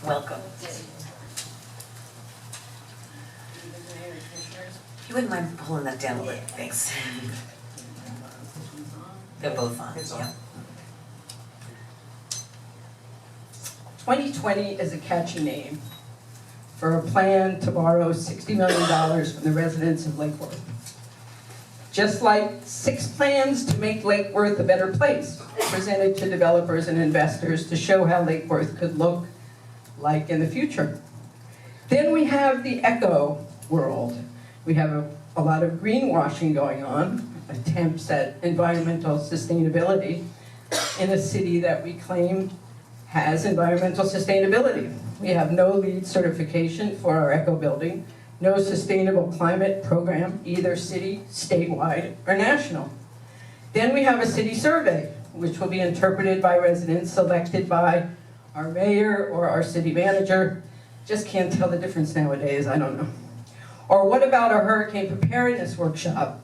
Welcome. If you wouldn't mind pulling that down a little, thanks. They're both on, yeah. 2020 is a catchy name for a plan to borrow $60 million from the residents of Lake Worth. Just like 6 plans to make Lake Worth a better place, presented to developers and investors to show how Lake Worth could look like in the future. Then we have the eco world. We have a lot of greenwashing going on, attempts at environmental sustainability in a city that we claim has environmental sustainability. We have no LEED certification for our eco building, no sustainable climate program, either city, statewide, or national. Then we have a city survey, which will be interpreted by residents selected by our mayor or our city manager. Just can't tell the difference nowadays, I don't know. Or what about a hurricane preparedness workshop?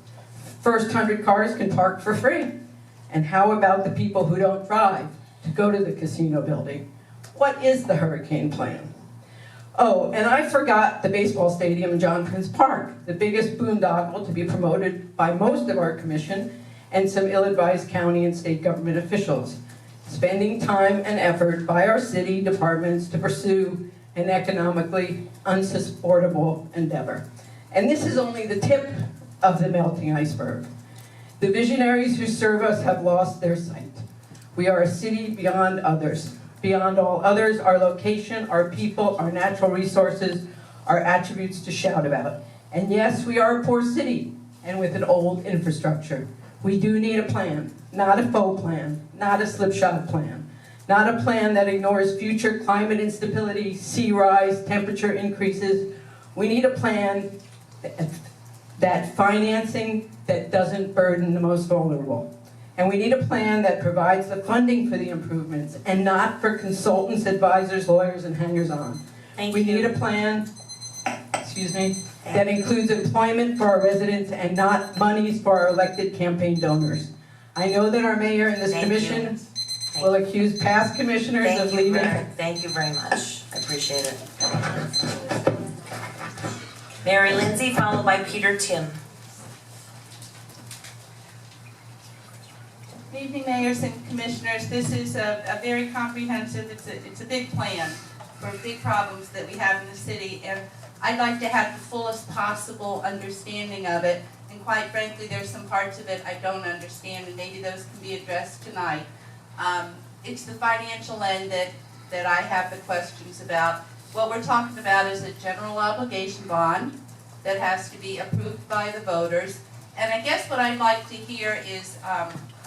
First 100 cars can park for free. And how about the people who don't drive to go to the casino building? What is the hurricane plan? Oh, and I forgot the baseball stadium in John Prince Park, the biggest boondoggle to be promoted by most of our commission and some ill-advised county and state government officials, spending time and effort by our city departments to pursue an economically unsupportable endeavor. And this is only the tip of the melting iceberg. The visionaries who serve us have lost their sight. We are a city beyond others. Beyond all others, our location, our people, our natural resources are attributes to shout about. And yes, we are a poor city and with an old infrastructure. We do need a plan, not a faux plan, not a slipshod plan, not a plan that ignores future climate instability, sea rise, temperature increases. We need a plan that financing that doesn't burden the most vulnerable. And we need a plan that provides the funding for the improvements and not for consultants, advisors, lawyers, and hangers-on. We need a plan, that includes employment for our residents and not monies for our elected campaign donors. I know that our mayor and this commission will accuse past commissioners of leaving. Thank you very much. I appreciate it. Mary Lindsay, followed by Peter Tim. Good evening, mayors and commissioners. This is a very comprehensive, it's a big plan for big problems that we have in the city, and I'd like to have the fullest possible understanding of it, and quite frankly, there's some parts of it I don't understand, and maybe those can be addressed tonight. It's the financial end that I have the questions about. What we're talking about is a general obligation bond that has to be approved by the voters, and I guess what I'd like to hear is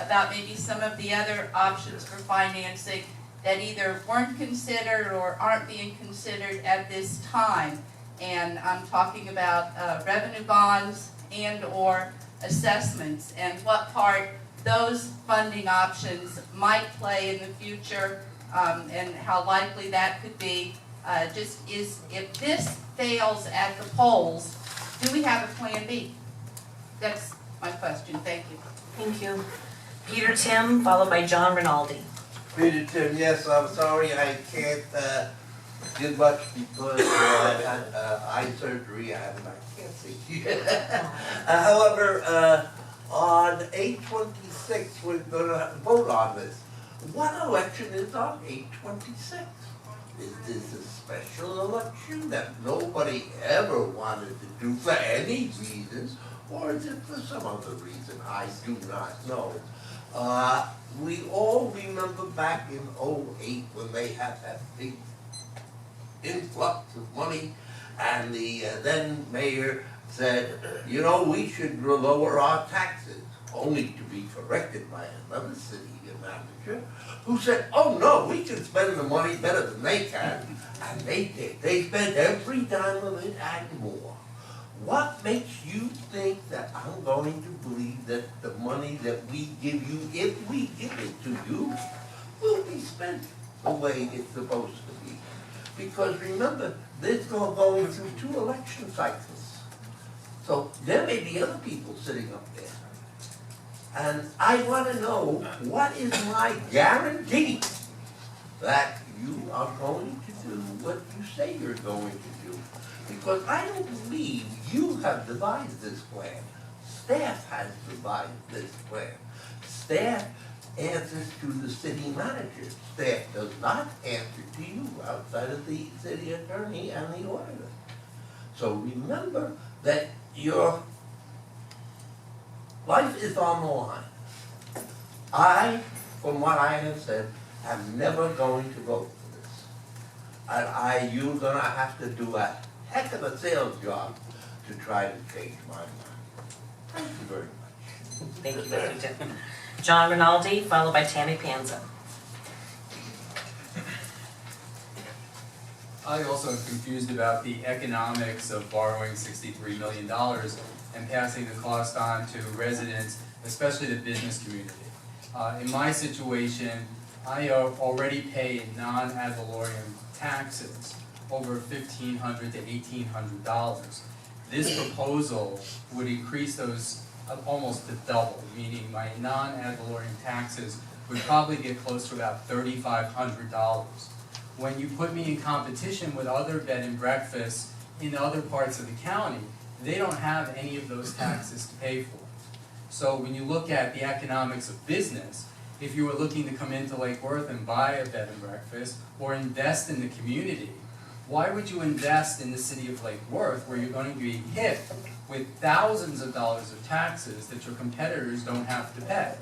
about maybe some of the other options for financing that either weren't considered or aren't being considered at this time. And I'm talking about revenue bonds and or assessments, and what part those funding options might play in the future, and how likely that could be. If this fails at the polls, do we have a plan B? That's my question. Thank you. Thank you. Peter Tim, followed by John Rinaldi. Peter Tim, yes, I'm sorry I can't do much because I had eye surgery and I can't see. However, on 8/26, we're going to vote on this. What election is on 8/26? Is this a special election that nobody ever wanted to do for any reasons, or is it for some other reason? I do not know. We all remember back in '08 when they had that big influx of money, and the then mayor said, you know, we should lower our taxes, only to be corrected by another city manager who said, oh no, we can spend the money better than they can. And they did. They spent every dime of it and more. What makes you think that I'm going to believe that the money that we give you, if we give it to you, will be spent the way it's supposed to be? Because remember, this is going through 2 election cycles. So there may be other people sitting up there. And I want to know, what is my guarantee that you are going to do what you say you're going to do. Because I don't believe you have devised this plan. Staff has devised this plan. Staff answers to the city manager. Staff does not answer to you outside of the city attorney and the auditor. So remember that your life is on the line. I, from what I have said, am never going to vote for this. And you're gonna have to do a heck of a sales job to try to change my mind. Thank you very much. Thank you, Mr. Tim. John Rinaldi, followed by Tammy Panza. I also am confused about the economics of borrowing $63 million and passing the cost on to residents, especially the business community. In my situation, I already pay in non-ad valorem taxes over $1,500 to $1,800. This proposal would increase those almost to double, meaning my non-ad valorem taxes would probably get close to about $3,500. When you put me in competition with other bed and breakfasts in other parts of the county, they don't have any of those taxes to pay for. So when you look at the economics of business, if you were looking to come into Lake Worth and buy a bed and breakfast or invest in the community, why would you invest in the city of Lake Worth where you're going to be hit with thousands of dollars of taxes that your competitors don't have to pay?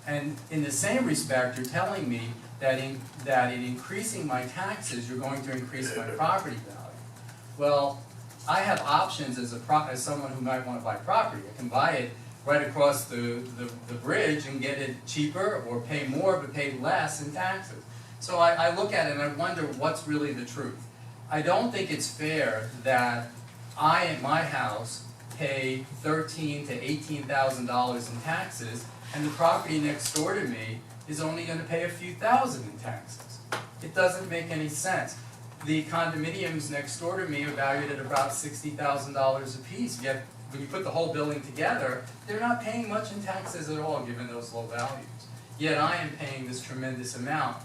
And in the same respect, you're telling me that in increasing my taxes, you're going to increase my property value. Well, I have options as someone who might want to buy property. I can buy it right across the bridge and get it cheaper, or pay more but pay less in taxes. So I look at it and I wonder what's really the truth. I don't think it's fair that I, at my house, pay $13,000 to $18,000 in taxes, and the property next door to me is only going to pay a few thousand in taxes. It doesn't make any sense. The condominiums next door to me are valued at about $60,000 a piece, yet when you put the whole building together, they're not paying much in taxes at all given those low values. Yet I am paying this tremendous amount.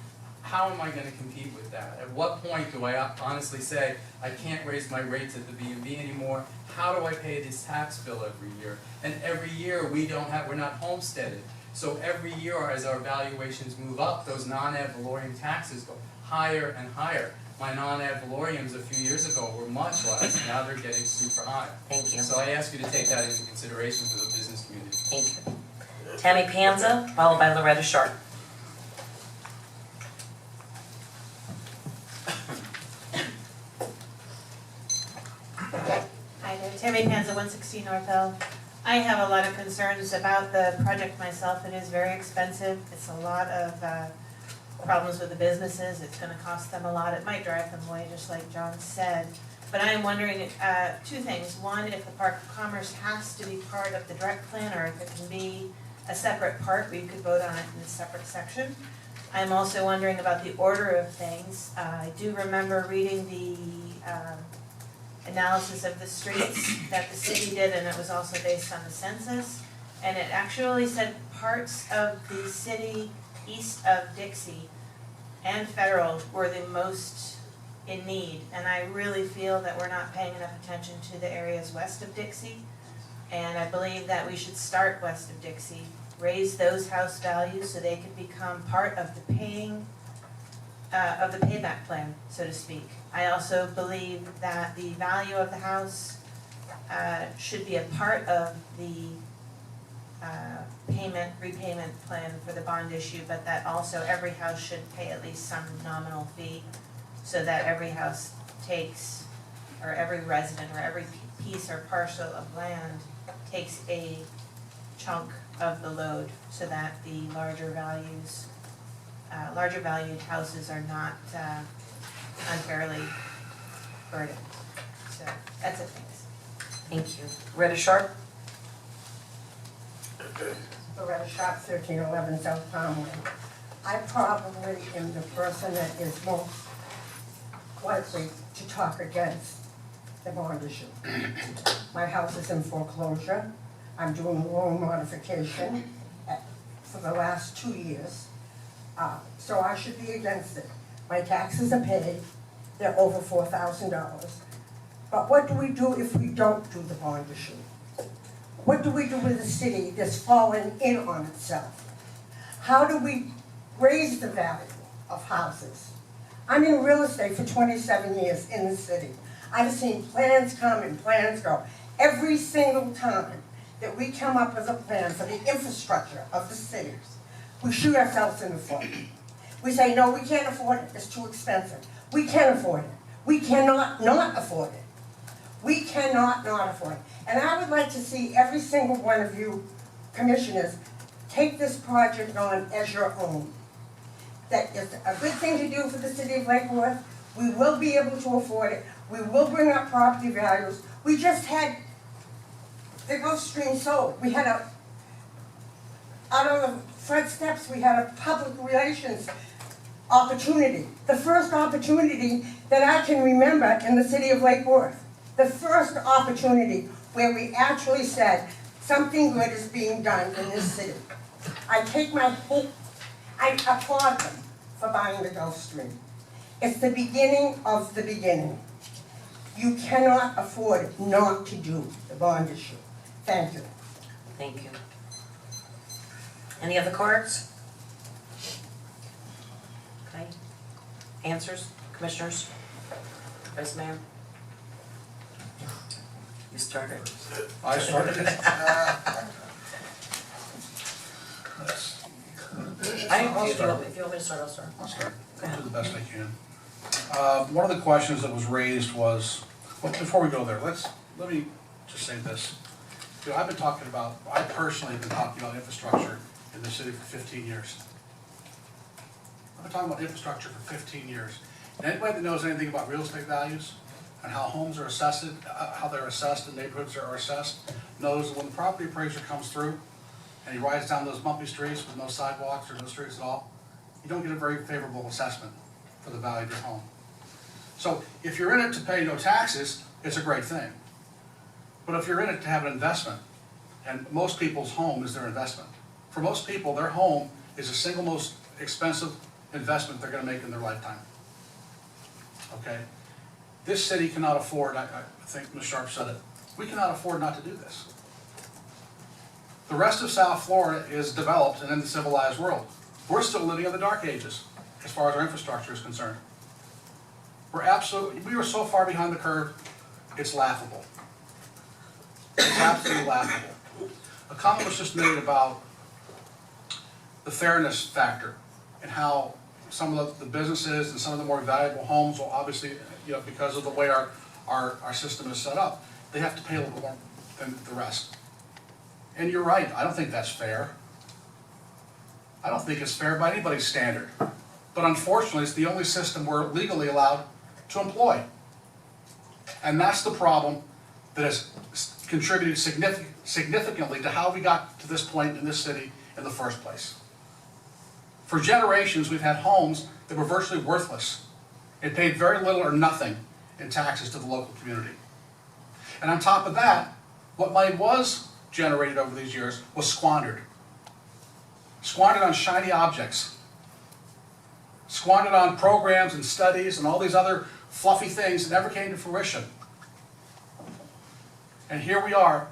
How am I going to compete with that? At what point do I honestly say, I can't raise my rates at the B&B anymore? How do I pay this tax bill every year? And every year we're not homesteaded. So every year as our valuations move up, those non-ad valorem taxes go higher and higher. My non-ad valorem a few years ago were much less, now they're getting super high. Thank you. So I ask you to take that into consideration for the business community. Thank you. Tammy Panza, followed by Loretta Sharp. Hi there, Tammy Panza, 116 Northville. I have a lot of concerns about the project myself. It is very expensive. It's a lot of problems with the businesses. It's going to cost them a lot. It might drive them away, just like John said. But I am wondering two things. One, if the Park of Commerce has to be part of the direct plan, or if it can be a separate part where you could vote on it in a separate section. I'm also wondering about the order of things. I do remember reading the analysis of the streets that the city did, and it was also based on the census. And it actually said parts of the city east of Dixie and Federal were the most in need. And I really feel that we're not paying enough attention to the areas west of Dixie. And I believe that we should start west of Dixie, raise those house values so they could become part of the payback plan, so to speak. I also believe that the value of the house should be a part of the repayment plan for the bond issue, but that also every house should pay at least some nominal fee, so that every house takes, or every resident, or every piece or parcel of land takes a chunk of the load, so that the larger valued houses are not unfairly burdened. So that's it, thanks. Thank you. Loretta Sharp? Loretta Sharp, 1311 South Palmway. I probably am the person that is most likely to talk against the bond issue. My house is in foreclosure. I'm doing a loan modification for the last 2 years. So I should be against it. My taxes are paid, they're over $4,000. But what do we do if we don't do the bond issue? What do we do with a city that's fallen in on itself? How do we raise the value of houses? I'm in real estate for 27 years in the city. I've seen plans come and plans go. Every single time that we come up with a plan for the infrastructure of the city, we shoot ourselves in the foot. We say, no, we can't afford it, it's too expensive. We can afford it. We cannot not afford it. We cannot not afford it. And I would like to see every single one of you commissioners take this project on as your own. That is a good thing to do for the city of Lake Worth. We will be able to afford it. We will bring up property values. We just had the Gulf Stream sold. We had out on the front steps, we had a public relations opportunity. The first opportunity that I can remember in the city of Lake Worth. The first opportunity where we actually said something good is being done in this city. I applaud them for buying the Gulf Stream. It's the beginning of the beginning. You cannot afford not to do the bond issue. Thank you. Thank you. Any other cards? Okay. Answers, commissioners? Vice Mayor? You started. I started it. If you want me to start, I'll start. I'll start. Go ahead. Do the best I can. One of the questions that was raised was, well, before we go there, let me just say this. You know, I personally have been talking about infrastructure in the city for 15 years. I've been talking about infrastructure for 15 years. And anybody that knows anything about real estate values and how homes are assessed, how they're assessed and neighborhoods are assessed, knows that when the property appraiser comes through and he rides down those bumpy streets with no sidewalks or no streets at all, you don't get a very favorable assessment for the value of your home. So if you're in it to pay no taxes, it's a great thing. But if you're in it to have an investment, and most people's home is their investment. For most people, their home is the single most expensive investment they're gonna make in their lifetime. Okay? This city cannot afford, I think Ms. Sharp said it, we cannot afford not to do this. The rest of South Florida is developed and in the civilized world. We're still living in the dark ages as far as our infrastructure is concerned. We are so far behind the curve, it's laughable. It's absolutely laughable. A comment was just made about the fairness factor and how some of the businesses and some of the more valuable homes will obviously, you know, because of the way our system is set up, they have to pay a little more than the rest. And you're right, I don't think that's fair. I don't think it's fair by anybody's standard. But unfortunately, it's the only system we're legally allowed to employ. And that's the problem that has contributed significantly to how we got to this point in this city in the first place. For generations, we've had homes that were virtually worthless and paid very little or nothing in taxes to the local community. And on top of that, what money was generated over these years was squandered. Squandered on shiny objects. Squandered on programs and studies and all these other fluffy things that never came to fruition. And here we are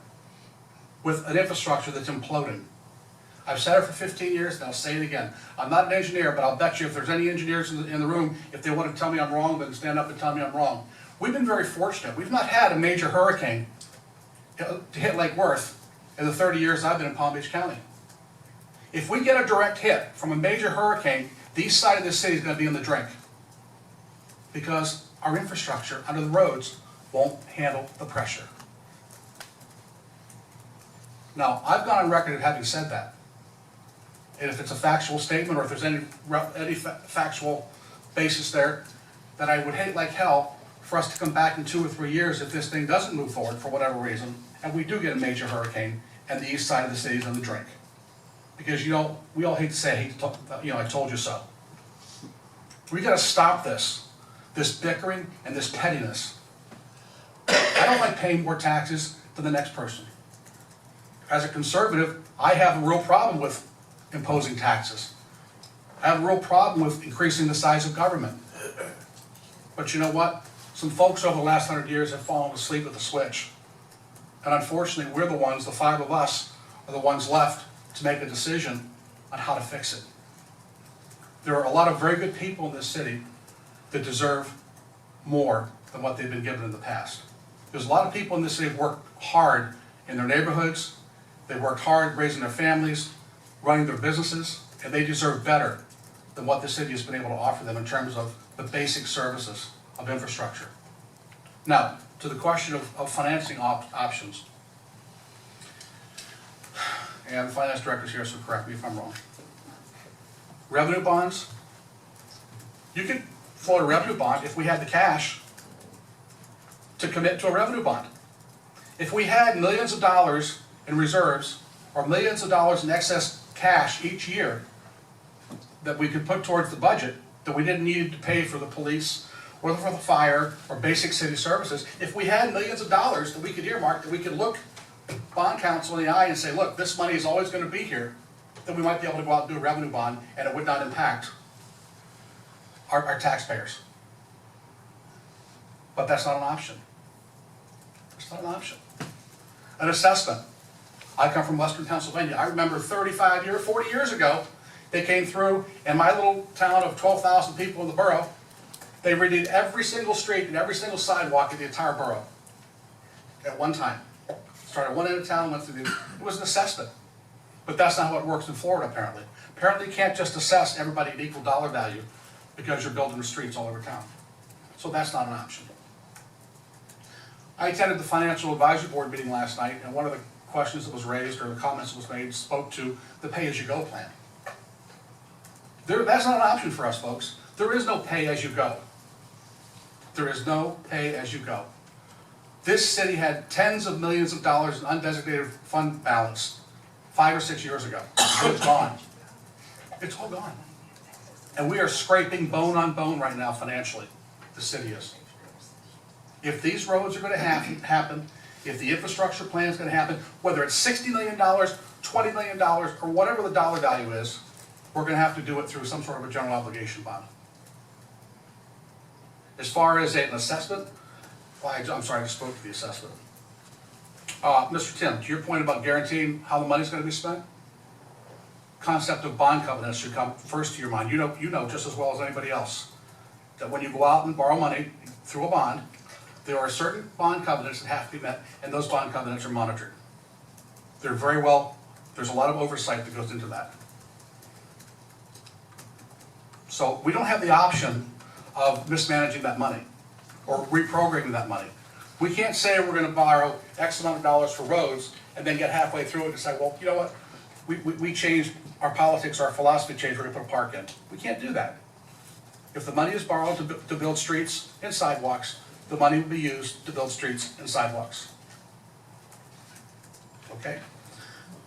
with an infrastructure that's imploding. I've said it for 15 years, and I'll say it again. I'm not an engineer, but I'll bet you if there's any engineers in the room, if they want to tell me I'm wrong, then stand up and tell me I'm wrong. We've been very fortunate. We've not had a major hurricane to hit Lake Worth in the 30 years I've been in Palm Beach County. If we get a direct hit from a major hurricane, the east side of this city is going to be in the drink. Because our infrastructure under the roads won't handle the pressure. Now, I've gone on record of having said that. And if it's a factual statement, or if there's any factual basis there, then I would hate like hell for us to come back in 2 or 3 years if this thing doesn't move forward for whatever reason, and we do get a major hurricane, and the east side of the city is in the drink. Because, you know, we all hate to say, I told you so. We gotta stop this bickering and this pettiness. I don't like paying more taxes than the next person. As a conservative, I have a real problem with imposing taxes. I have a real problem with increasing the size of government But you know what? Some folks over the last 100 years have fallen asleep at the switch. And unfortunately, we're the ones, the 5 of us, are the ones left to make a decision on how to fix it. There are a lot of very good people in this city that deserve more than what they've been given in the past. There's a lot of people in this city who work hard in their neighborhoods, they worked hard raising their families, running their businesses, and they deserve better than what the city has been able to offer them in terms of the basic services of infrastructure. Now, to the question of financing options. And the finance director's here, so correct me if I'm wrong. Revenue bonds. You could float a revenue bond if we had the cash to commit to a revenue bond. If we had millions of dollars in reserves or millions of dollars in excess cash each year that we could put towards the budget, that we didn't need to pay for the police or for the fire or basic city services, if we had millions of dollars that we could earmark, that we could look bond counsel in the eye and say, look, this money is always going to be here, then we might be able to go out and do a revenue bond and it would not impact our taxpayers. But that's not an option. It's not an option. An assessment. I come from Western Pennsylvania. I remember 40 years ago, they came through in my little town of 12,000 people in the borough. They redid every single street and every single sidewalk in the entire borough at one time. Started at one end of town, went through it was an assessment. But that's not how it works in Florida, apparently. Apparently you can't just assess everybody at equal dollar value because you're building the streets all over town. So that's not an option. I attended the Financial Advisory Board meeting last night, and one of the questions that was raised, or the comments that was made, spoke to the pay-as-you-go plan. That's not an option for us, folks. There is no pay-as-you-go. There is no pay-as-you-go. This city had tens of millions of dollars in undesignated fund balance 5 or 6 years ago. It's gone. It's all gone. And we are scraping bone on bone right now financially. The city is. If these roads are going to happen, if the infrastructure plan is going to happen, whether it's $60 million, $20 million, or whatever the dollar value is, we're going to have to do it through some sort of a general obligation bond. As far as an assessment, I'm sorry, I just spoke to the assessment. Mr. Tim, to your point about guaranteeing how the money's going to be spent, concept of bond covenants should come first to your mind. You know just as well as anybody else that when you go out and borrow money through a bond, there are certain bond covenants that have to be met, and those bond covenants are monitored. They're very well, there's a lot of oversight that goes into that. So we don't have the option of mismanaging that money or reprogramming that money. We can't say we're going to borrow X amount of dollars for roads and then get halfway through it and say, well, you know what, we changed our politics, our philosophy changed, we're going to put a park in. We can't do that. If the money is borrowed to build streets and sidewalks, the money will be used to build streets and sidewalks. Okay?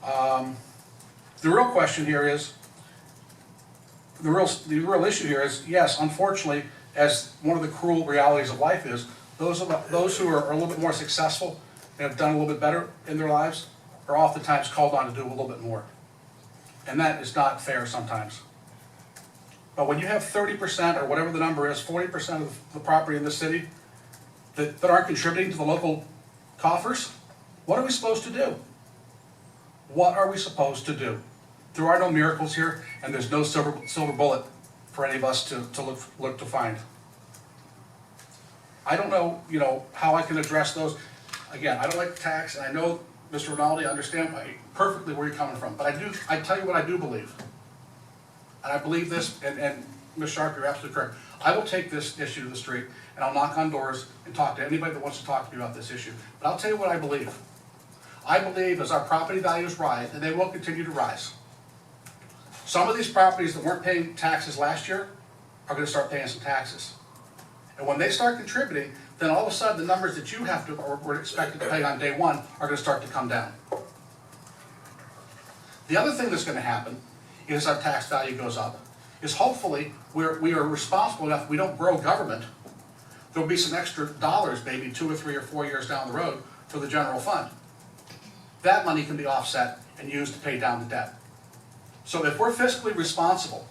The real question here is, the real issue here is, yes, unfortunately, as one of the cruel realities of life is, those who are a little bit more successful and have done a little bit better in their lives are oftentimes called on to do a little bit more. And that is not fair sometimes. But when you have 30% or whatever the number is, 40% of the property in the city that aren't contributing to the local coffers, what are we supposed to do? What are we supposed to do? There are no miracles here, and there's no silver bullet for any of us to look to find. I don't know, how I can address those. Again, I don't like tax, and I know, Mr. Rinaldi, I understand perfectly where you're coming from, but I tell you what I do believe. And I believe this, and Ms. Sharp, you're absolutely correct. I will take this issue to the street, and I'll knock on doors and talk to anybody that wants to talk to me about this issue. But I'll tell you what I believe. I believe as our property values rise, and they will continue to rise, some of these properties that weren't paying taxes last year are going to start paying some taxes. And when they start contributing, then all of a sudden the numbers that you have to, or were expected to pay on day one, are going to start to come down. The other thing that's going to happen is our tax value goes up, is hopefully we are responsible enough, we don't grow government, there'll be some extra dollars, maybe 2 or 3 or 4 years down the road for the general fund. That money can be offset and used to pay down the debt. So if we're fiscally responsible,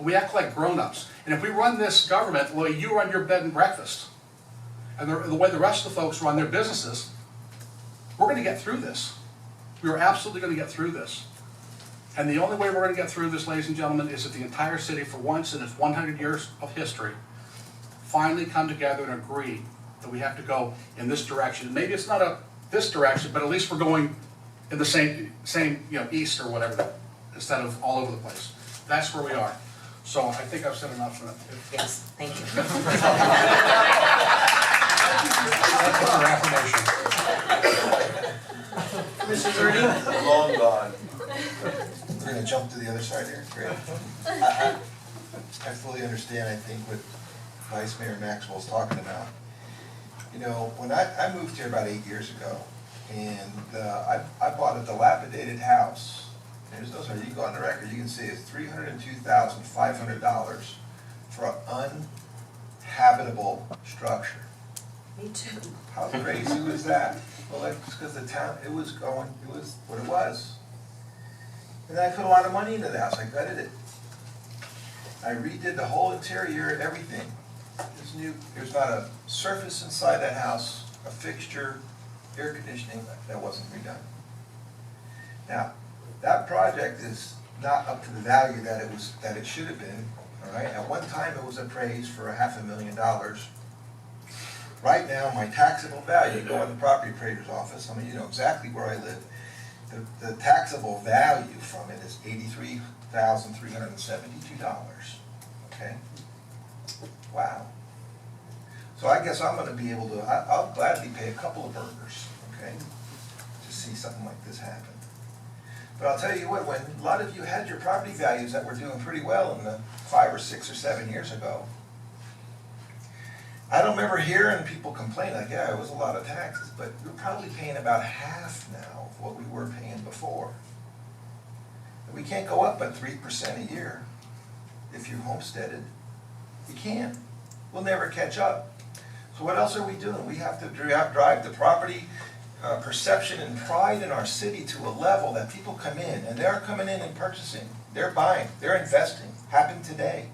We act like grown-ups. And if we run this government the way you run your bed and breakfast, and the way the rest of the folks run their businesses, we're gonna get through this. We are absolutely gonna get through this. And the only way we're gonna get through this, ladies and gentlemen, is if the entire city, for once in its 100 years of history, finally come together and agree that we have to go in this direction. Maybe it's not this direction, but at least we're going in the same east or whatever, instead of all over the place. That's where we are. So I think I've said enough for that. Yes, thank you. That's our affirmation. Mr. Zerdy? Long gone. We're gonna jump to the other side here, great. I fully understand, I think, what Vice Mayor Maxwell's talking about. You know, when I moved here about 8 years ago, and I bought a dilapidated house. There's no, you go on the record, you can see it's $302,500 for an uninhabitable structure. Me too. How crazy was that? Well, that's because the town, it was what it was. And I put a lot of money into the house, I gutted it. I redid the whole interior, everything. There's not a surface inside that house, a fixture, air conditioning, that wasn't redone. Now, that project is not up to the value that it should have been, all right? At one time, it was appraised for $500,000. Right now, my taxable value, go in the property appraiser's office, I mean, you know exactly where I live. The taxable value from it is $83,372, okay? Wow. So I guess I'm gonna be able to, I'll gladly pay a couple of burgers, okay, to see something like this happen. But I'll tell you what, when a lot of you had your property values that were doing pretty well in the 5 or 6 or 7 years ago, I don't remember hearing people complain like, yeah, it was a lot of taxes, but we're probably paying about half now of what we were paying before. We can't go up but 3% a year if you're homesteaded. You can't. We'll never catch up. So what else are we doing? We have to drive the property perception and pride in our city to a level that people come in, and they're coming in and purchasing. They're buying. They're investing. Happened today.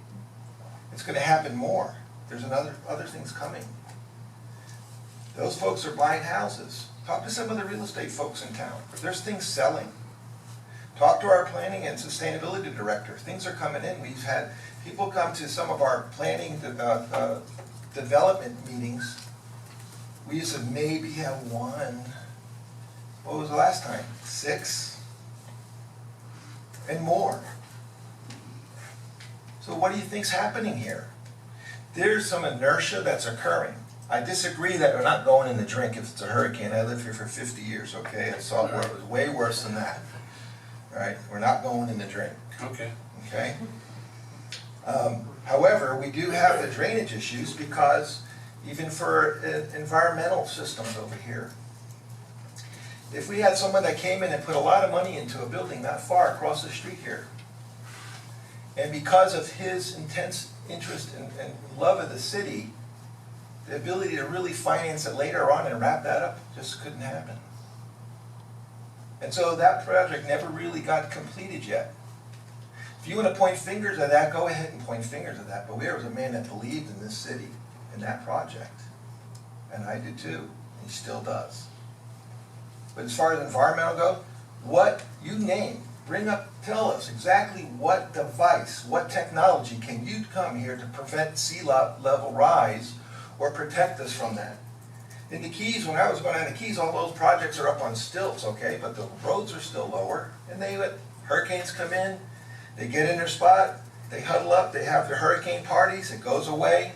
It's going to happen more. There's other things coming. Those folks are buying houses. Talk to some of the real estate folks in town. There's things selling. Talk to our planning and sustainability director. Things are coming in. We've had people come to some of our planning development meetings. We used to maybe have one. What was the last time? 6? And more. So what do you think's happening here? There's some inertia that's occurring. I disagree that we're not going in the drink if it's a hurricane. I lived here for 50 years, okay? I saw it where it was way worse than that. All right, we're not going in the drink. Okay. Okay? However, we do have the drainage issues because even for environmental systems over here, if we had someone that came in and put a lot of money into a building not far across the street here, and because of his intense interest and love of the city, the ability to really finance it later on and wrap that up just couldn't happen. And so that project never really got completed yet. If you want to point fingers at that, go ahead and point fingers at that. But there was a man that believed in this city, in that project. And I did too. He still does. But as far as environmental go, what you name, bring up, tell us exactly what device, what technology can you come here to prevent sea level rise or protect us from that. In the Keys, when I was going down the Keys, all those projects are up on stilts, okay, but the roads are still lower, and hurricanes come in, they get in their spot, they huddle up, they have their hurricane parties, it goes away,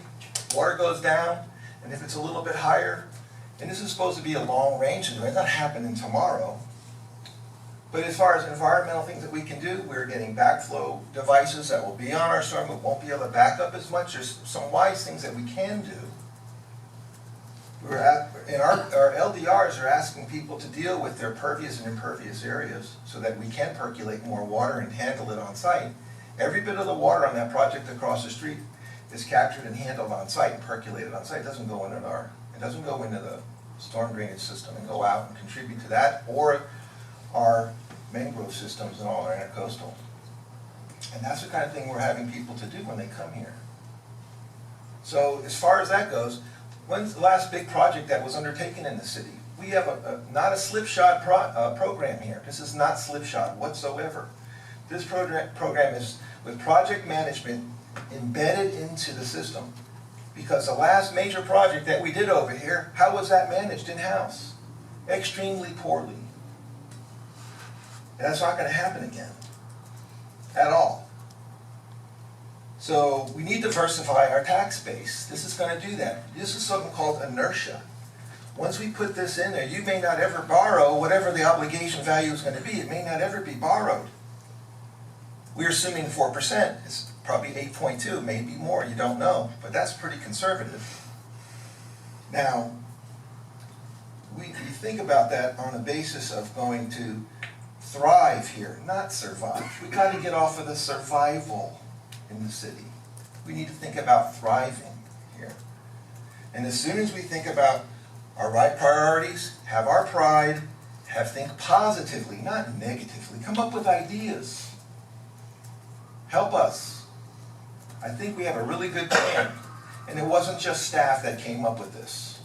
water goes down, and if it's a little bit higher, and this is supposed to be a long range, it's not happening tomorrow. But as far as environmental things that we can do, we're getting backflow devices that will be on our storm, but won't be able to back up as much. There's some wise things that we can do. Our LDRs are asking people to deal with their pervious and impervious areas so that we can percolate more water and handle it on site. Every bit of the water on that project across the street is captured and handled on site and percolated on site. It doesn't go into the storm drainage system and go out and contribute to that or our mangrove systems and all our intercoastal. And that's the kind of thing we're having people to do when they come here. So as far as that goes, when's the last big project that was undertaken in the city? We have not a slipshod program here. This is not slipshod whatsoever. This program is with project management embedded into the system. Because the last major project that we did over here, how was that managed in-house? Extremely poorly. And that's not going to happen again. At all. So we need to diversify our tax base. This is going to do that. This is something called inertia. Once we put this in there, you may not ever borrow whatever the obligation value is going to be. It may not ever be borrowed. We're assuming 4%. It's probably 8.2, maybe more, you don't know. But that's pretty conservative. Now, we think about that on the basis of going to thrive here, not survive. We got to get off of the survival in the city. We need to think about thriving here. And as soon as we think about our right priorities, have our pride, think positively, not negatively, come up with ideas. Help us. I think we have a really good plan. And it wasn't just staff that came up with this.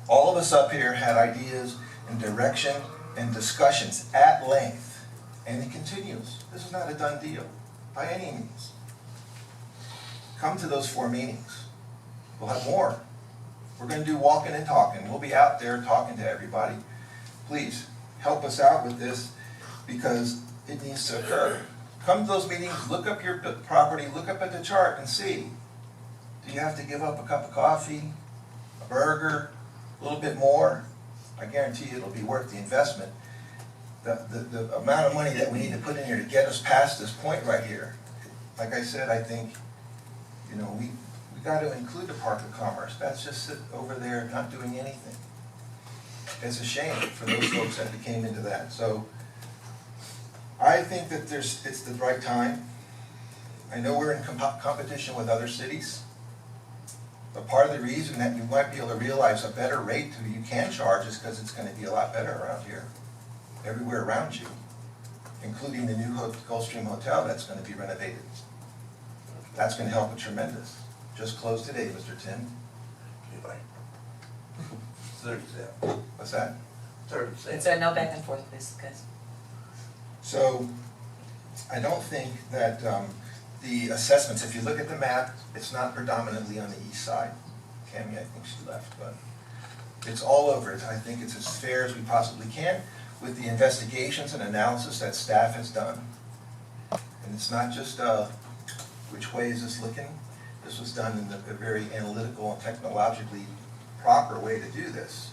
All of us up here had ideas and direction and discussions at length. And it continues. This is not a done deal, by any means. Come to those 4 meetings. We'll have more. We're going to do walking and talking. We'll be out there talking to everybody. Please, help us out with this because it needs to occur. Come to those meetings, look up your property, look up at the chart and see. Do you have to give up a cup of coffee, a burger, a little bit more? I guarantee you it'll be worth the investment. The amount of money that we need to put in here to get us past this point right here. Like I said, I think, we got to include the Park of Commerce. That's just sit over there not doing anything. It's a shame for those folks that came into that. So I think that it's the right time. I know we're in competition with other cities. But part of the reason that you might be able to realize a better rate that you can charge is because it's going to be a lot better around here. Everywhere around you. Including the new Gulfstream Hotel that's going to be renovated. That's going to help it tremendous. Just closed today, Mr. Tim. 37. What's that? 37. So no back and forth, please, guys. So, I don't think that the assessments, if you look at the map, it's not predominantly on the east side. Cammy, I think she left, but it's all over it. I think it's as fair as we possibly can with the investigations and analysis that staff has done. And it's not just which way is this looking. This was done in a very analytical and technologically proper way to do this.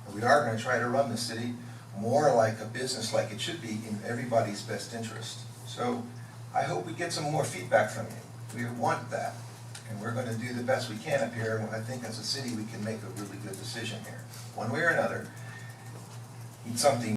And we are going to try to run the city more like a business, like it should be in everybody's best interest. So I hope we get some more feedback from you. We want that. And we're going to do the best we can up here. And I think as a city we can make a really good decision here. One way or another, it's something